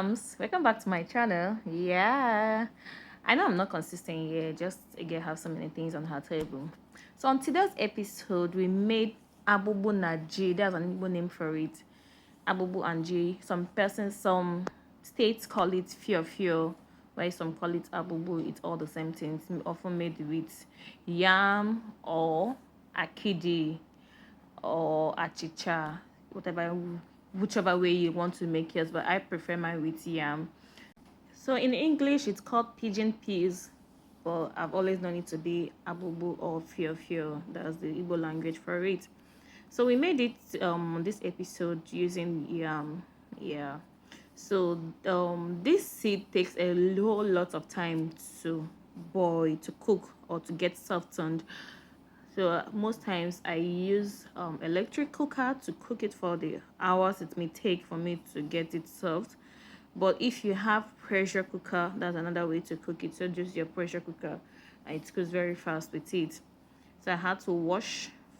Mams, welcome back to my channel. Yeah, I know I'm not consistent here, just again have so many things on her table. So on today's episode, we made AGBUGBU Naji. There's an Igbo name for it. AGBUGBU and G. Some states call it Fio-Fio, while some call it AGBUGBU. It's all the same things. Often made with yam or akidi or achicha, whichever way you want to make yours, but I prefer mine with yam. So in English it's called pigeon peas, but I've always known it to be AGBUGBU or Fio-Fio. That's the Igbo language for it. So we made it on this episode using yam. Yeah, so this seed takes a whole lot of time to boil, to cook, or to get softened. So most times I use electric cooker to cook it for the hours it may take for me to get it soft. But if you have pressure cooker, that's another way to cook it. So just your pressure cooker, and it cooks very fast with it. So I had to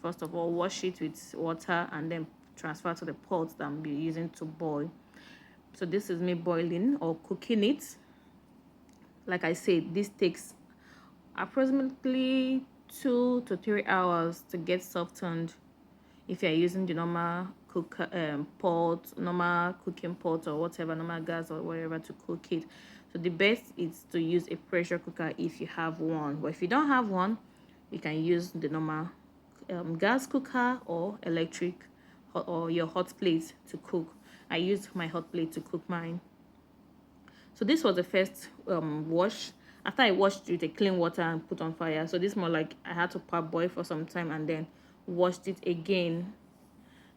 first of all wash it with water and then transfer to the pot that I'm using to boil. So this is me boiling or cooking it. Like I said, this takes approximately 2 to 3 hours to get softened if you're using the normal normal cooking pot or whatever, normal gas or whatever to cook it. So the best is to use a pressure cooker if you have one, but if you don't have one, you can use the normal gas cooker or electric or your hot plate to cook. I used my hot plate to cook mine. So this was the first wash. After I washed with a clean water and put on fire. So this more like I had to parboil for some time and then washed it again.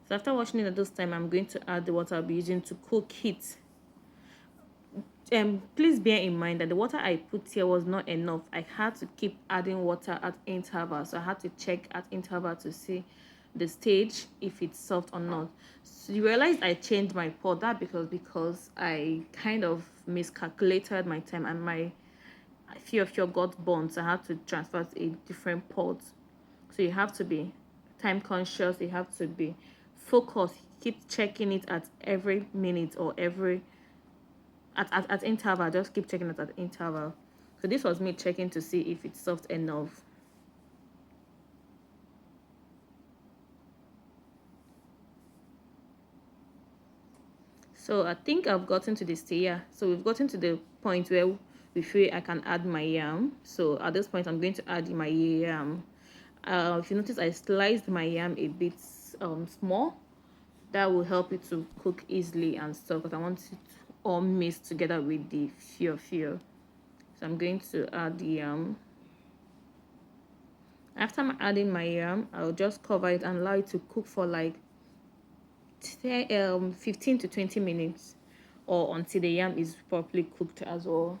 So after washing it at this time, I'm going to add the water I'll be using to cook it. Please bear in mind that the water I put here was not enough. I had to keep adding water at interval. So I had to check at interval to see the stage if it's soft or not. So you realize I changed my pot. That because I kind of miscalculated my time and my Fio-Fio got burnt. So I had to transfer to a different pot. So you have to be time conscious. You have to be focused. Keep checking it at every minute or every at interval. Just keep checking it at interval. So this was me checking to see if it's soft enough. So I think I've gotten to this stage. Yeah, so we've gotten to the point where we feel I can add my yam. So at this point I'm going to add my yam. If you notice, I sliced my yam a bit small. That will help it to cook easily and stuff, because I want it all mixed together with the Fio-Fio. So I'm going to add the yam. After I'm adding my yam, I'll just cover it and allow it to cook for like 15 to 20 minutes, or until the yam is properly cooked as well.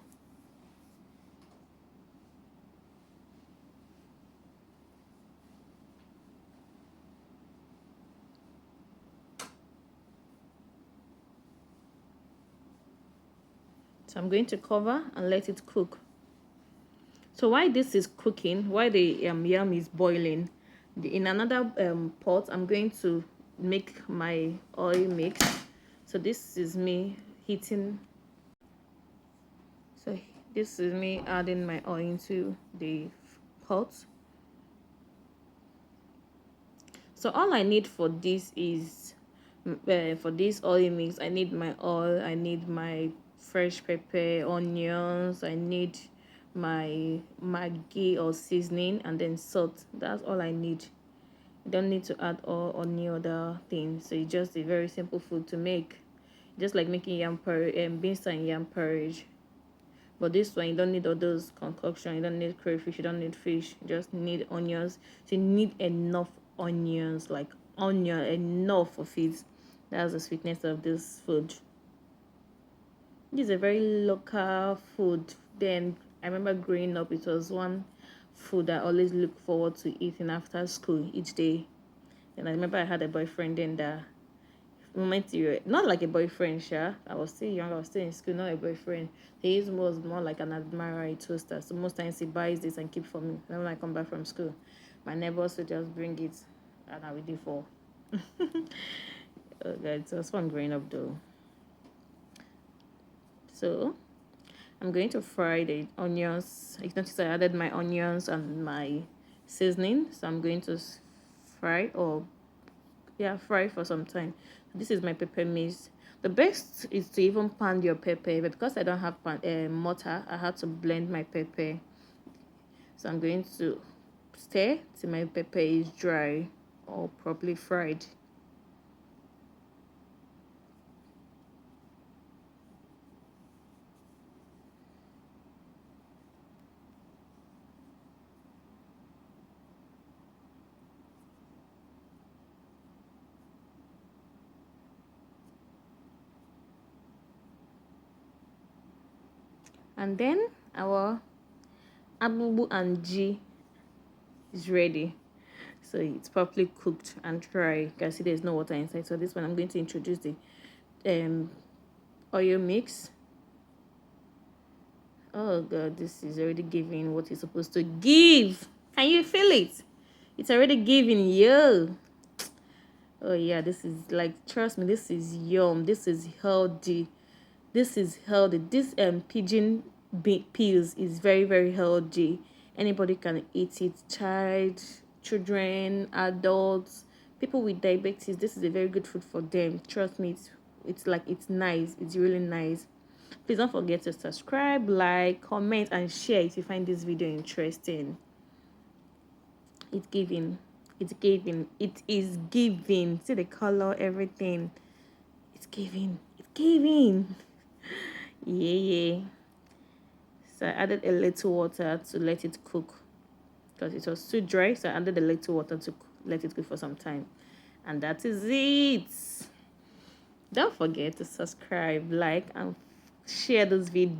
So I'm going to cover and let it cook. So while this is cooking, while the yam is boiling, in another pot, I'm going to make my oil mix. So this is me heating. So this is me adding my oil into the pot. So all I need for this is for this oil mix, I need my oil, I need my fresh pepper, onions, I need my maggi or seasoning, and then salt. That's all I need. You don't need to add all any other things. So it's just a very simple food to make, just like making yam porridge, beans and yam porridge. But this one, you don't need all those concoction. You don't need crayfish. You don't need fish. You just need onions. So you need enough onions, like onion, enough of it. That's the sweetness of this food. This is a very local food. Then I remember growing up, it was one food I always look forward to eating after school each day. And I remember I had a boyfriend then that moment you not like a boyfriend, sure. I was still young, I was still in school, not a boyfriend. He was more like an admirer, a toaster. So most times he buys this and keep for me. Then when I come back from school, my neighbors would just bring it and I would do for. Oh God, it was fun growing up though. So I'm going to fry the onions. You notice I added my onions and my seasoning, so I'm going to fry, or yeah, fry for some time. This is my pepper mix. The best is to even pound your pepper, but because I don't have mortar, I had to blend my pepper. So I'm going to stir till my pepper is dry or properly fried. And then our abubu and G is ready. So it's properly cooked and dry. You can see there's no water inside. So this one I'm going to introduce the um oil mix. Oh god, this is already giving what it's supposed to give. Can you feel it? It's already giving you. Oh yeah, this is like, trust me, this is yum. This is healthy. This is healthy. This pigeon peas is very, very healthy. Anybody can eat it. Child, children, adults, people with diabetes. This is a very good food for them. Trust me, it's like, it's nice. It's really nice. Please don't forget to subscribe, like, comment, and share if you find this video interesting. It's giving. It's giving. It is giving. See the color, everything. It's giving. It's giving. Yeah, yeah. So I added a little water to let it cook because it was too dry. So I added a little water to let it cook for some time. And that is it. Don't forget to subscribe, like, and share this video.